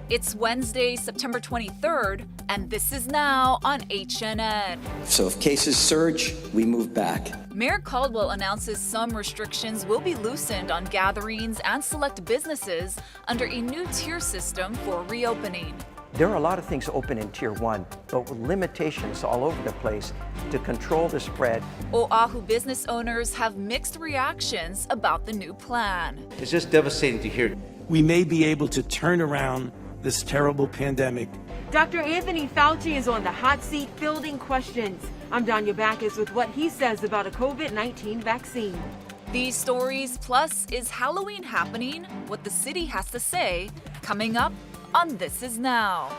It's Wednesday, September 23rd, and this is now on HNN. So if cases surge, we move back. Mayor Caldwell announces some restrictions will be loosened on gatherings and select businesses under a new tier system for reopening. There are a lot of things open in Tier 1, but with limitations all over the place to control the spread. Oahu business owners have mixed reactions about the new plan. It's just devastating to hear. We may be able to turn around this terrible pandemic. Dr. Anthony Fauci is on the hot seat fielding questions. I'm Danya Backus with what he says about a COVID-19 vaccine. These stories, plus is Halloween happening? What the city has to say, coming up on This Is Now.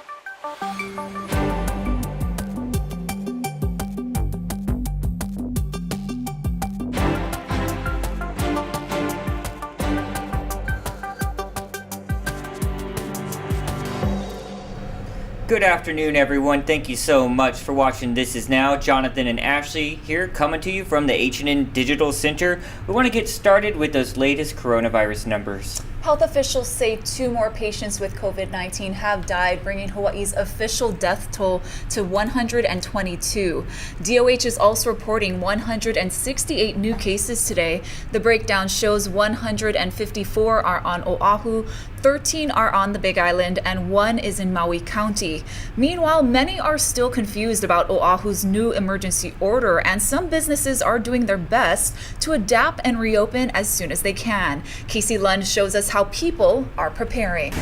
Good afternoon, everyone. Thank you so much for watching This Is Now. Jonathan and Ashley here coming to you from the H&N Digital Center. We want to get started with those latest coronavirus numbers. Health officials say 2 more patients with COVID-19 have died, bringing Hawaii's official death toll to 122. DOH is also reporting 168 new cases today. The breakdown shows 154 are on Oahu, 13 are on the Big Island, and 1 is in Maui County. Meanwhile, many are still confused about Oahu's new emergency order, and some businesses are doing their best to adapt and reopen as soon as they can. Casey Lund shows us how people are preparing.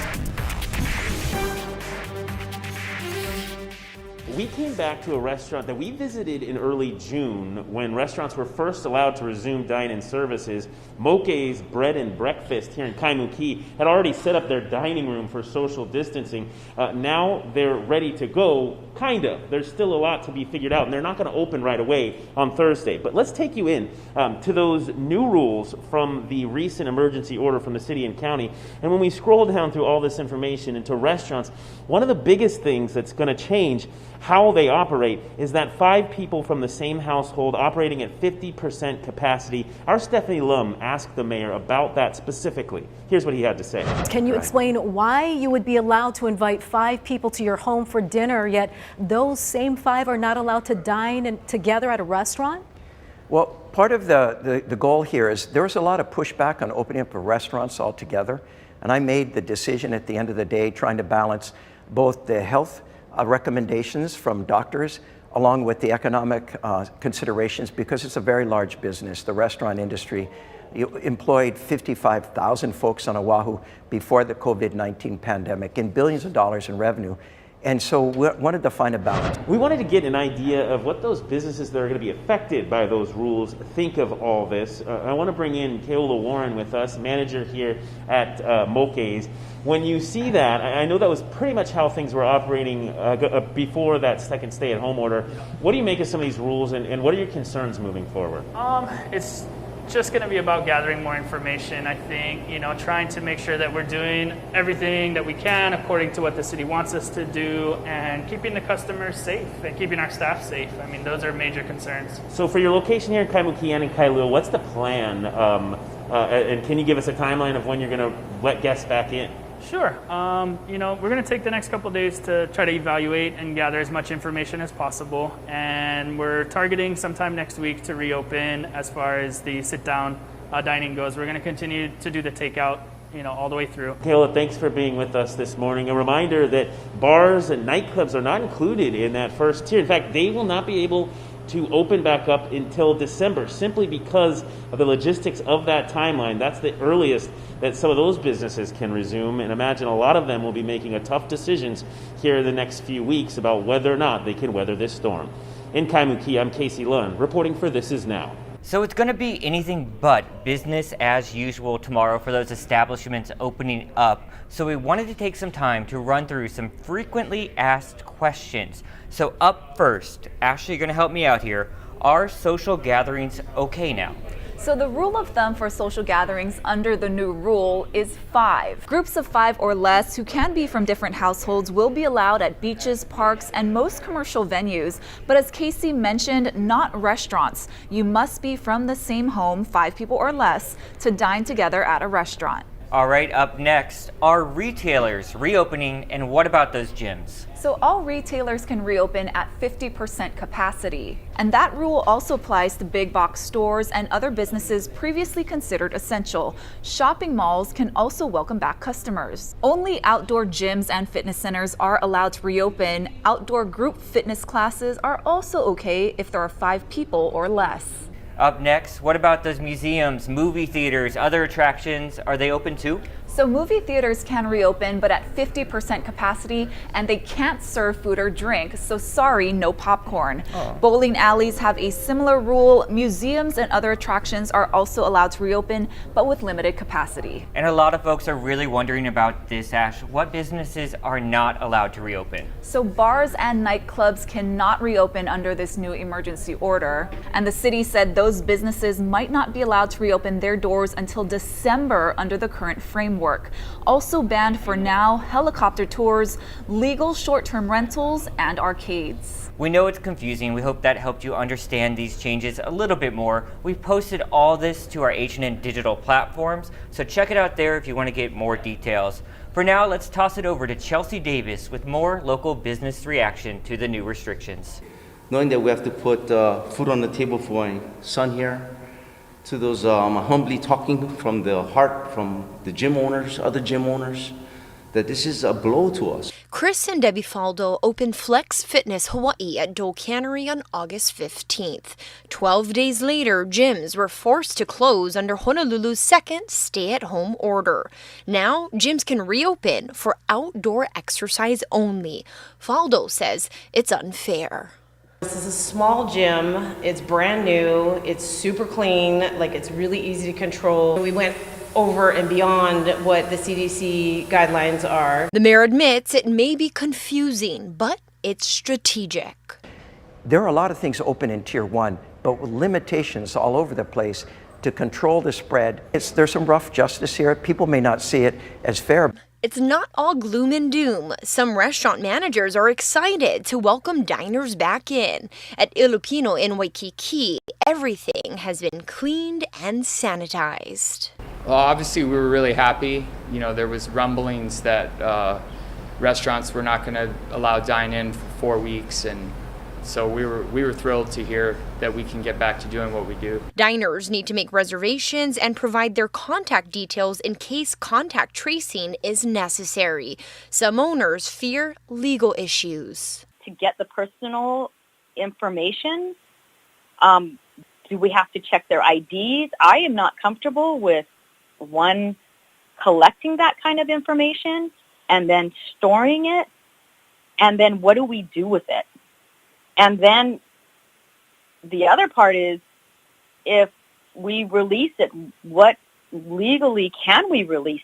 We came back to a restaurant that we visited in early June when restaurants were first allowed to resume dine-in services. Molokai's Bread and Breakfast here in Kaimuki had already set up their dining room for social distancing. Now they're ready to go, kind of. There's still a lot to be figured out, and they're not going to open right away on Thursday. But let's take you in to those new rules from the recent emergency order from the city and county. And when we scroll down through all this information into restaurants, one of the biggest things that's going to change how they operate is that 5 people from the same household operating at 50% capacity. Our Stephanie Lum asked the mayor about that specifically. Here's what he had to say. Can you explain why you would be allowed to invite 5 people to your home for dinner, yet those same 5 are not allowed to dine together at a restaurant? Well, part of the goal here is there was a lot of pushback on opening up restaurants altogether, and I made the decision at the end of the day trying to balance both the health recommendations from doctors along with the economic considerations, because it's a very large business. The restaurant industry employed 55,000 folks on Oahu before the COVID-19 pandemic and billions of dollars in revenue. And so we wanted to find a balance. We wanted to get an idea of what those businesses that are going to be affected by those rules think of all this. I want to bring in Keola Warren with us, manager here at Molokai's. When you see that, I know that was pretty much how things were operating before that second stay-at-home order. What do you make of some of these rules, and what are your concerns moving forward? It's just going to be about gathering more information, I think, trying to make sure that we're doing everything that we can according to what the city wants us to do, and keeping the customers safe and keeping our staff safe. I mean, those are major concerns. So for your location here in Kaimuki and in Kailua, what's the plan? And can you give us a timeline of when you're going to let guests back in? Sure. We're going to take the next couple of days to try to evaluate and gather as much information as possible. And we're targeting sometime next week to reopen as far as the sit-down dining goes. We're going to continue to do the takeout, all the way through. Kayla, thanks for being with us this morning. A reminder that bars and nightclubs are not included in that first tier. In fact, they will not be able to open back up until December, simply because of the logistics of that timeline. That's the earliest that some of those businesses can resume, and imagine a lot of them will be making tough decisions here in the next few weeks about whether or not they can weather this storm. In Kaimuki, I'm Casey Lund, reporting for This Is Now. So it's going to be anything but business as usual tomorrow for those establishments opening up. So we wanted to take some time to run through some frequently asked questions. So up first, Ashley, you're going to help me out here. Are social gatherings okay now? So the rule of thumb for social gatherings under the new rule is 5. Groups of 5 or less who can be from different households will be allowed at beaches, parks, and most commercial venues. But as Casey mentioned, not restaurants. You must be from the same home, 5 people or less, to dine together at a restaurant. All right, up next, are retailers reopening, and what about those gyms? So all retailers can reopen at 50% capacity. And that rule also applies to big box stores and other businesses previously considered essential. Shopping malls can also welcome back customers. Only outdoor gyms and fitness centers are allowed to reopen. Outdoor group fitness classes are also okay if there are 5 people or less. Up next, what about those museums, movie theaters, other attractions? Are they open too? So movie theaters can reopen, but at 50% capacity, and they can't serve food or drink. So sorry, no popcorn. Bowling alleys have a similar rule. Museums and other attractions are also allowed to reopen, but with limited capacity. And a lot of folks are really wondering about this, Ash. What businesses are not allowed to reopen? So bars and nightclubs cannot reopen under this new emergency order. And the city said those businesses might not be allowed to reopen their doors until December under the current framework. Also banned for now, helicopter tours, legal short-term rentals, and arcades. We know it's confusing. We hope that helped you understand these changes a little bit more. We've posted all this to our H&N digital platforms, so check it out there if you want to get more details. For now, let's toss it over to Chelsea Davis with more local business reaction to the new restrictions. Knowing that we have to put food on the table for my son here, to those humbly talking from the heart, from the gym owners, other gym owners, that this is a blow to us. Chris and Debbie Faldo opened Flex Fitness Hawaii at Dole Cannery on August 15th. 12 days later, gyms were forced to close under Honolulu's second stay-at-home order. Now, gyms can reopen for outdoor exercise only. Faldo says it's unfair. This is a small gym, it's brand new, it's super clean, like it's really easy to control. We went over and beyond what the CDC guidelines are. The mayor admits it may be confusing, but it's strategic. There are a lot of things open in Tier 1, but with limitations all over the place to control the spread. There's some rough justice here. People may not see it as fair. It's not all gloom and doom. Some restaurant managers are excited to welcome diners back in. At Ilupino in Waikiki, everything has been cleaned and sanitized. Well, obviously we were really happy. You know, there was rumblings that restaurants were not going to allow dine-in for 4 weeks, and so we were thrilled to hear that we can get back to doing what we do. Diners need to make reservations and provide their contact details in case contact tracing is necessary. Some owners fear legal issues. To get the personal information, do we have to check their IDs? I am not comfortable with one collecting that kind of information and then storing it, and then what do we do with it? And then the other part is, if we release it, what legally can we release?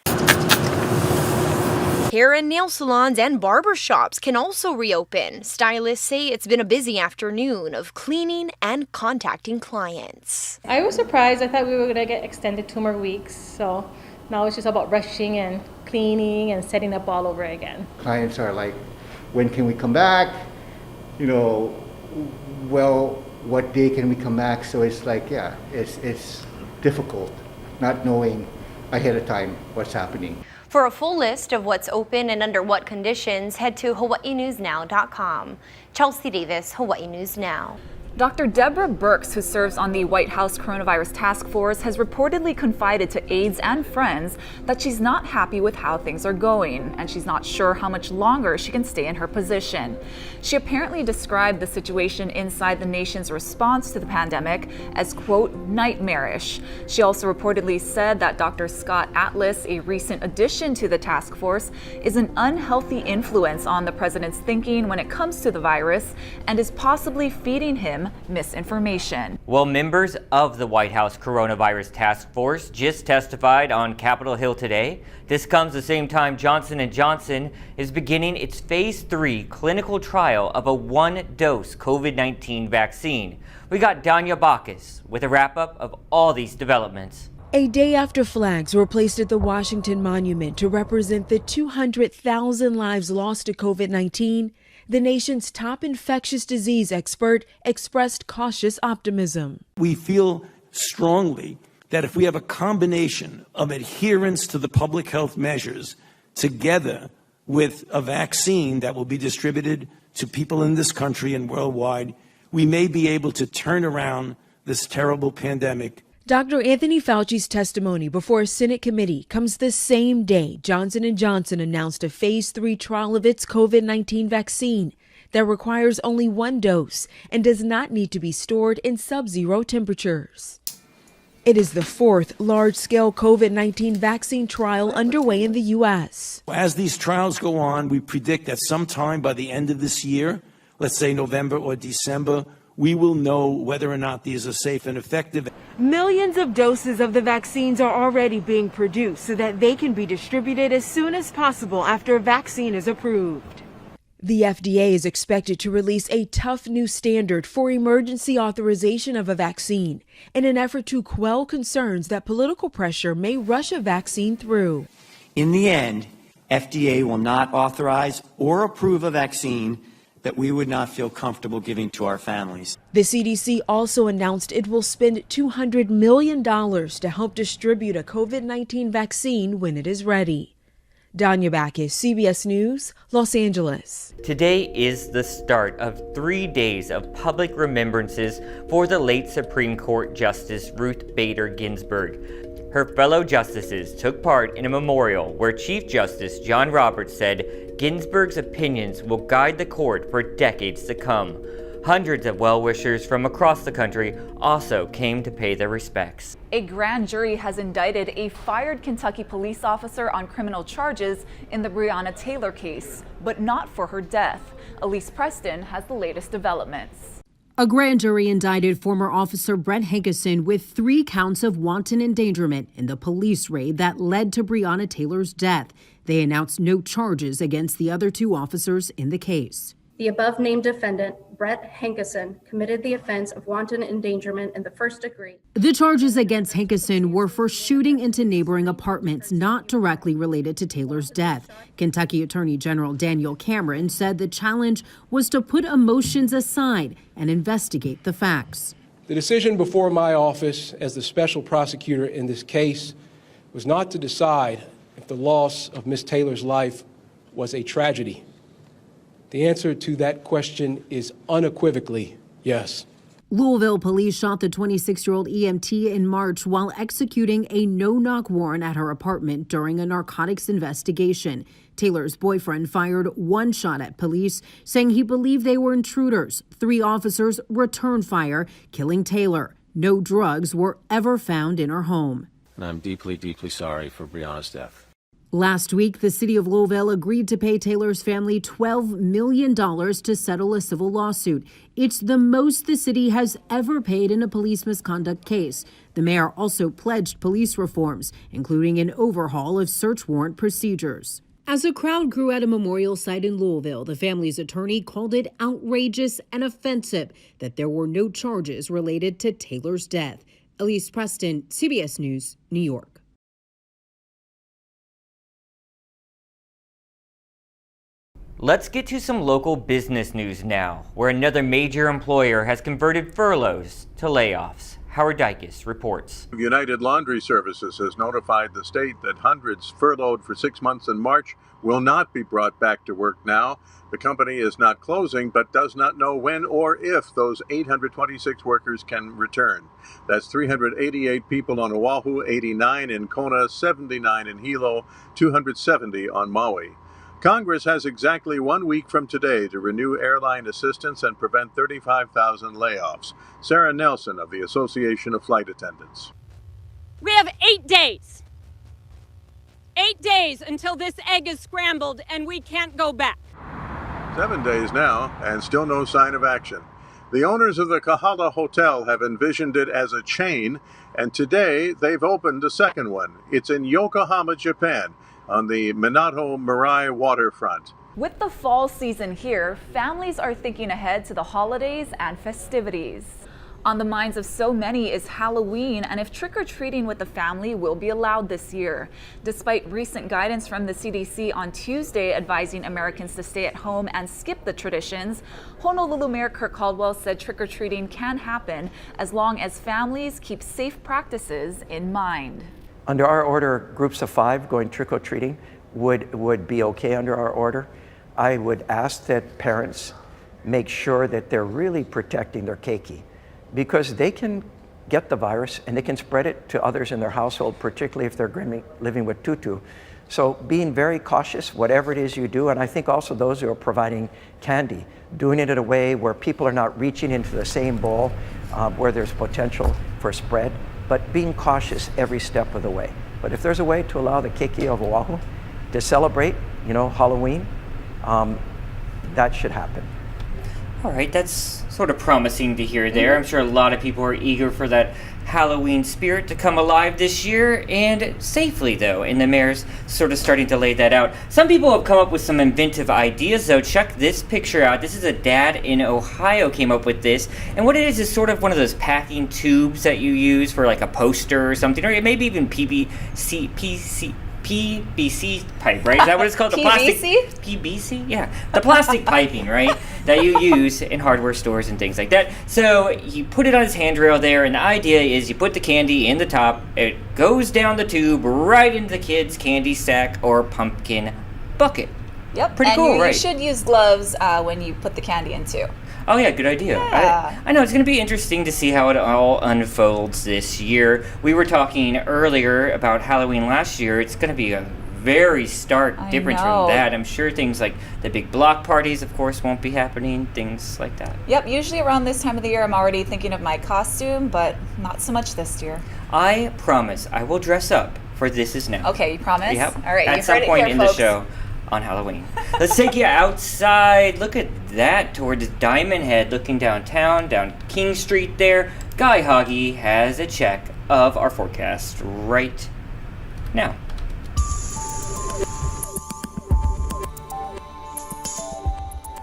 Hair and nail salons and barber shops can also reopen. Stylists say it's been a busy afternoon of cleaning and contacting clients. I was surprised. I thought we were going to get extended 2 more weeks. So now it's just about rushing and cleaning and setting up all over again. Clients are like, when can we come back? You know, well, what day can we come back? So it's like, yeah, it's difficult not knowing ahead of time what's happening. For a full list of what's open and under what conditions, head to hawaiinewsnow.com. Chelsea Davis, Hawaii News Now. Dr. Deborah Birx, who serves on the White House Coronavirus Task Force, has reportedly confided to aides and friends that she's not happy with how things are going, and she's not sure how much longer she can stay in her position. She apparently described the situation inside the nation's response to the pandemic as, quote, nightmarish. She also reportedly said that Dr. Scott Atlas, a recent addition to the task force, is an unhealthy influence on the president's thinking when it comes to the virus and is possibly feeding him misinformation. Well, members of the White House Coronavirus Task Force just testified on Capitol Hill today. This comes the same time Johnson & Johnson is beginning its Phase 3 clinical trial of a one-dose COVID-19 vaccine. We got Danya Bacchus with a wrap-up of all these developments. A day after flags were placed at the Washington Monument to represent the 200,000 lives lost to COVID-19, the nation's top infectious disease expert expressed cautious optimism. We feel strongly that if we have a combination of adherence to the public health measures together with a vaccine that will be distributed to people in this country and worldwide, we may be able to turn around this terrible pandemic. Dr. Anthony Fauci's testimony before a Senate committee comes the same day Johnson & Johnson announced a phase 3 trial of its COVID-19 vaccine that requires only one dose and does not need to be stored in sub-zero temperatures. It is the fourth large-scale COVID-19 vaccine trial underway in the U.S. As these trials go on, we predict that sometime by the end of this year, let's say November or December, we will know whether or not these are safe and effective. Millions of doses of the vaccines are already being produced so that they can be distributed as soon as possible after a vaccine is approved. The FDA is expected to release a tough new standard for emergency authorization of a vaccine in an effort to quell concerns that political pressure may rush a vaccine through. In the end, FDA will not authorize or approve a vaccine that we would not feel comfortable giving to our families. The CDC also announced it will spend $200 million to help distribute a COVID-19 vaccine when it is ready. Danya Backus, CBS News, Los Angeles. Today is the start of 3 days of public remembrances for the late Supreme Court Justice Ruth Bader Ginsburg. Her fellow justices took part in a memorial where Chief Justice John Roberts said Ginsburg's opinions will guide the court for decades to come. Hundreds of well-wishers from across the country also came to pay their respects. A grand jury has indicted a fired Kentucky police officer on criminal charges in the Breonna Taylor case, but not for her death. Elise Preston has the latest developments. A grand jury indicted former officer Brett Hankison with 3 counts of wanton endangerment in the police raid that led to Breonna Taylor's death. They announced no charges against the other 2 officers in the case. The above-named defendant, Brett Hankison, committed the offense of wanton endangerment in the first degree. The charges against Hankison were for shooting into neighboring apartments, not directly related to Taylor's death. Kentucky Attorney General Daniel Cameron said the challenge was to put emotions aside and investigate the facts. The decision before my office as the special prosecutor in this case was not to decide if the loss of Miss Taylor's life was a tragedy. The answer to that question is unequivocally yes. Louisville police shot the 26-year-old EMT in March while executing a no-knock warrant at her apartment during a narcotics investigation. Taylor's boyfriend fired 1 shot at police, saying he believed they were intruders. 3 officers returned fire, killing Taylor. No drugs were ever found in her home. And I'm deeply, deeply sorry for Breonna's death. Last week, the city of Louisville agreed to pay Taylor's family $12 million to settle a civil lawsuit. It's the most the city has ever paid in a police misconduct case. The mayor also pledged police reforms, including an overhaul of search warrant procedures. As a crowd grew at a memorial site in Louisville, the family's attorney called it outrageous and offensive that there were no charges related to Taylor's death. Elise Preston, CBS News, New York. Let's get to some local business news now, where another major employer has converted furloughs to layoffs. Howard Dykes reports. United Laundry Services has notified the state that hundreds furloughed for 6 months in March will not be brought back to work now. The company is not closing, but does not know when or if those 826 workers can return. That's 388 people on Oahu, 89 in Kona, 79 in Hilo, 270 on Maui. Congress has exactly 1 week from today to renew airline assistance and prevent 35,000 layoffs. Sarah Nelson of the Association of Flight Attendants. We have 8 days. 8 days until this egg is scrambled and we can't go back. 7 days now and still no sign of action. The owners of the Kahala Hotel have envisioned it as a chain, and today they've opened a second one. It's in Yokohama, Japan, on the Minato Mirai waterfront. With the fall season here, families are thinking ahead to the holidays and festivities. On the minds of so many is Halloween and if trick-or-treating with the family will be allowed this year. Despite recent guidance from the CDC on Tuesday advising Americans to stay at home and skip the traditions, Honolulu Mayor Kirk Caldwell said trick-or-treating can happen as long as families keep safe practices in mind. Under our order, groups of 5 going trick-or-treating would be okay under our order. I would ask that parents make sure that they're really protecting their keiki, because they can get the virus and they can spread it to others in their household, particularly if they're living with tutu. So being very cautious, whatever it is you do, and I think also those who are providing candy, doing it in a way where people are not reaching into the same bowl where there's potential for spread, but being cautious every step of the way. But if there's a way to allow the keiki of Oahu to celebrate, Halloween, that should happen. All right, that's sort of promising to hear there. I'm sure a lot of people are eager for that Halloween spirit to come alive this year, and safely though, and the mayor's sort of starting to lay that out. Some people have come up with some inventive ideas though. Check this picture out. This is a dad in Ohio came up with this, and what it is sort of one of those packing tubes that you use for like a poster or something, or maybe even PVC pipe, right? Is that what it's called? The plastic PVC? Yeah. The plastic piping, right? That you use in hardware stores and things like that. So you put it on his handrail there, and the idea is you put the candy in the top, it goes down the tube right into the kid's candy sack or pumpkin bucket. Yep. Pretty cool, right? You should use gloves when you put the candy in too. Oh yeah, good idea. Yeah. I know it's going to be interesting to see how it all unfolds this year. We were talking earlier about Halloween last year. It's going to be a very stark difference from that. I'm sure things like the big block parties, of course, won't be happening, things like that. Yep, usually around this time of the year I'm already thinking of my costume, but not so much this year. I promise I will dress up for This Is Now. Okay, you promise? Yep. All right, at some point in the show on Halloween. Let's take you outside. Look at that, towards Diamond Head, looking downtown, down King Street there. Guy Hoggy has a check of our forecast right now.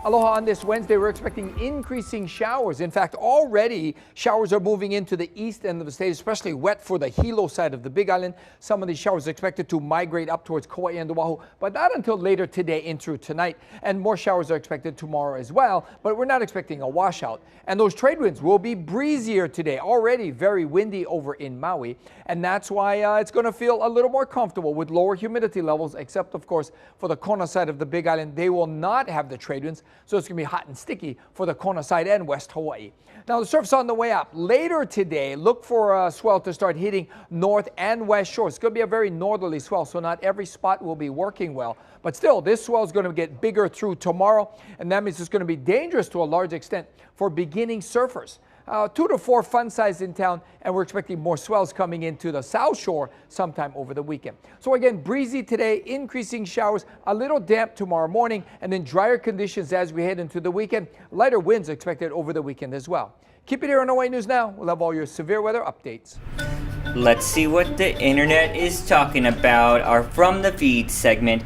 Aloha. On this Wednesday, we're expecting increasing showers. In fact, already showers are moving into the east end of the state, especially wet for the Hilo side of the Big Island. Some of these showers are expected to migrate up towards Kauai and Oahu, but not until later today and through tonight. And more showers are expected tomorrow as well, but we're not expecting a washout. And those trade winds will be breezier today, already very windy over in Maui. And that's why it's going to feel a little more comfortable with lower humidity levels, except, of course, for the Kona side of the Big Island. They will not have the trade winds. So it's going to be hot and sticky for the Kona side and West Hawaii. Now the surf's on the way up. Later today, look for a swell to start hitting north and west shores. It's going to be a very northerly swell, so not every spot will be working well. But still, this swell is going to get bigger through tomorrow, and that means it's going to be dangerous to a large extent for beginning surfers. 2 to 4 fun size in town, and we're expecting more swells coming into the South Shore sometime over the weekend. So again, breezy today, increasing showers, a little damp tomorrow morning, and then drier conditions as we head into the weekend. Lighter winds expected over the weekend as well. Keep it here on Hawaii News Now. We'll have all your severe weather updates. Let's see what the internet is talking about, our From the Feed segment.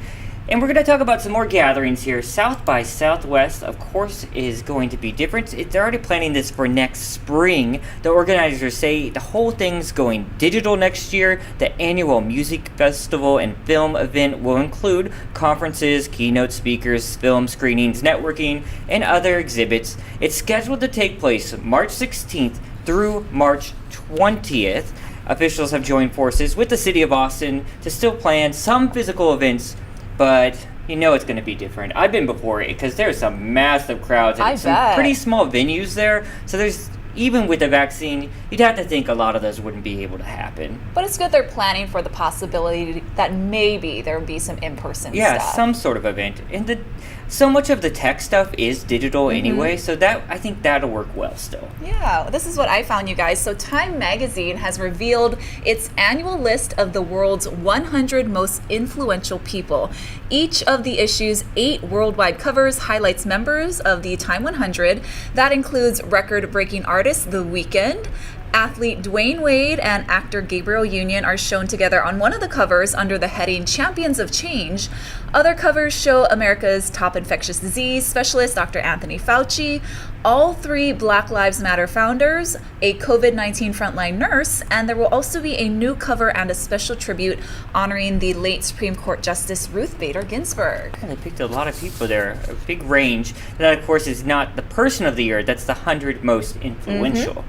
And we're going to talk about some more gatherings here. South by Southwest, of course, is going to be different. They're already planning this for next spring. The organizers say the whole thing's going digital next year. The annual music festival and film event will include conferences, keynote speakers, film screenings, networking, and other exhibits. It's scheduled to take place March 16th through March 20th. Officials have joined forces with the city of Austin to still plan some physical events, but you know it's going to be different. I've been before it because there's some massive crowds and some pretty small venues there. So there's, even with the vaccine, you'd have to think a lot of those wouldn't be able to happen. But it's good they're planning for the possibility that maybe there would be some in-person stuff. Yeah, some sort of event. And so much of the tech stuff is digital anyway, so that I think that'll work well still. Yeah, this is what I found, you guys. So Time Magazine has revealed its annual list of the world's 100 most influential people. Each of the issue's 8 worldwide covers highlights members of the Time 100. That includes record-breaking artist The Weeknd, Athlete Dwayne Wade and actor Gabriel Union are shown together on one of the covers under the heading Champions of Change. Other covers show America's top infectious disease specialist, Dr. Anthony Fauci, all 3 Black Lives Matter founders, a COVID-19 frontline nurse, and there will also be a new cover and a special tribute honoring the late Supreme Court Justice Ruth Bader Ginsburg. They picked a lot of people there, a big range. That, of course, is not the person of the year. That's the 100 most influential.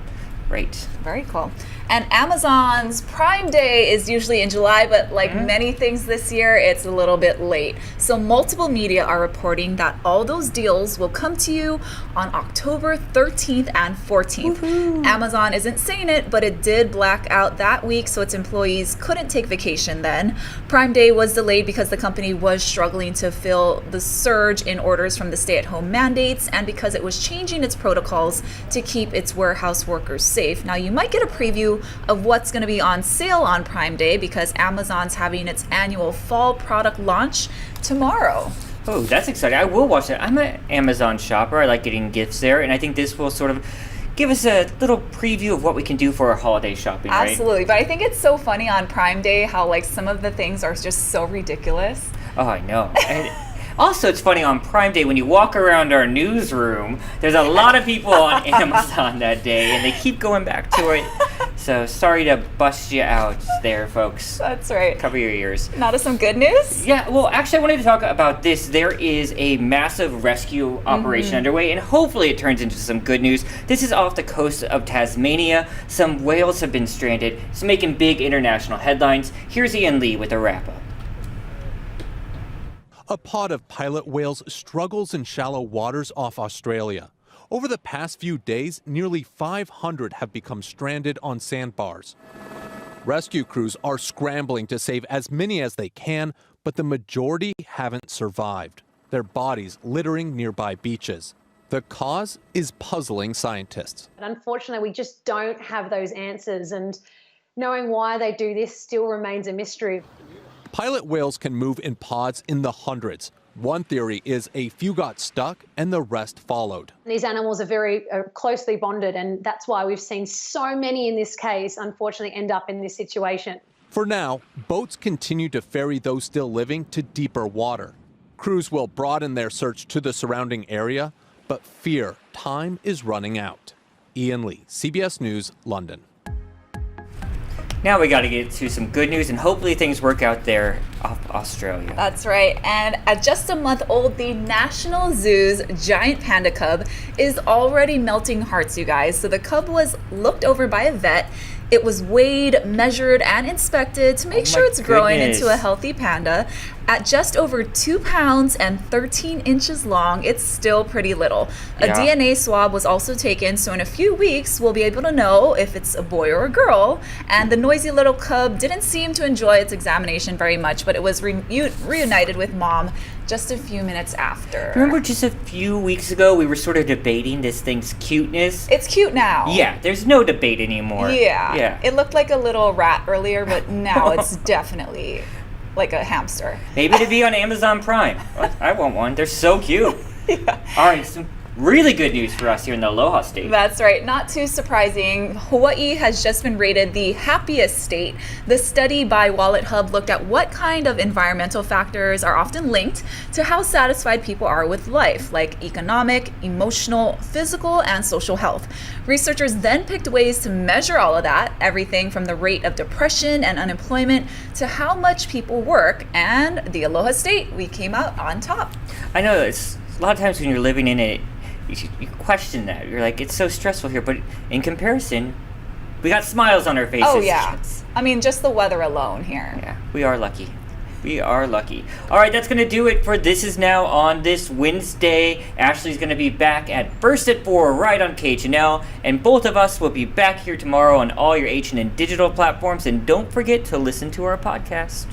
Right. Very cool. And Amazon's Prime Day is usually in July, but like many things this year, it's a little bit late. So multiple media are reporting that all those deals will come to you on October 13th and 14th. Woohoo. Amazon isn't saying it, but it did black out that week, so its employees couldn't take vacation then. Prime Day was delayed because the company was struggling to fill the surge in orders from the stay-at-home mandates and because it was changing its protocols to keep its warehouse workers safe. Now, you might get a preview of what's going to be on sale on Prime Day because Amazon's having its annual fall product launch tomorrow. Oh, that's exciting. I will watch that. I'm an Amazon shopper. I like getting gifts there, and I think this will sort of give us a little preview of what we can do for our holiday shopping, right? Absolutely. But I think it's so funny on Prime Day how like some of the things are just so ridiculous. Oh, I know. And also, it's funny on Prime Day when you walk around our newsroom, there's a lot of people on Amazon that day, and they keep going back to it. So sorry to bust you out there, folks. That's right. Cover your ears. Now to some good news? Yeah, well, actually, I wanted to talk about this. There is a massive rescue operation underway, and hopefully it turns into some good news. This is off the coast of Tasmania. Some whales have been stranded. It's making big international headlines. Here's Ian Lee with a wrap-up. A pod of pilot whales struggles in shallow waters off Australia. Over the past few days, nearly 500 have become stranded on sandbars. Rescue crews are scrambling to save as many as they can, but the majority haven't survived, their bodies littering nearby beaches. The cause is puzzling scientists. Unfortunately, we just don't have those answers, and knowing why they do this still remains a mystery. Pilot whales can move in pods in the hundreds. One theory is a few got stuck and the rest followed. These animals are very closely bonded, and that's why we've seen so many in this case unfortunately end up in this situation. For now, boats continue to ferry those still living to deeper water. Crews will broaden their search to the surrounding area, but fear time is running out. Ian Lee, CBS News, London. Now we got to get to some good news, and hopefully things work out there off Australia. That's right. And at just a month old, the National Zoo's giant panda cub is already melting hearts, you guys. So the cub was looked over by a vet. It was weighed, measured, and inspected to make sure it's growing into a healthy panda. At just over 2 pounds and 13 inches long, it's still pretty little. A DNA swab was also taken, so in a few weeks, we'll be able to know if it's a boy or a girl. And the noisy little cub didn't seem to enjoy its examination very much, but it was reunited with mom just a few minutes after. Remember just a few weeks ago, we were sort of debating this thing's cuteness? It's cute now. Yeah, there's no debate anymore. Yeah. It looked like a little rat earlier, but now it's definitely like a hamster. Maybe to be on Amazon Prime. I want one. They're so cute. All right, some really good news for us here in the Aloha State. That's right. Not too surprising. Hawaii has just been rated the happiest state. The study by Wallet Hub looked at what kind of environmental factors are often linked to how satisfied people are with life, like economic, emotional, physical, and social health. Researchers then picked ways to measure all of that, everything from the rate of depression and unemployment to how much people work, and the Aloha State, we came out on top. I know it's a lot of times when you're living in it, you question that. You're like, it's so stressful here, but in comparison, we got smiles on our faces. Oh, yeah. I mean, just the weather alone here. Yeah, we are lucky. We are lucky. All right, that's going to do it for This Is Now on this Wednesday. Ashley's going to be back at First at 4 right on KHNL, and both of us will be back here tomorrow on all your H&N digital platforms, and don't forget to listen to our podcast.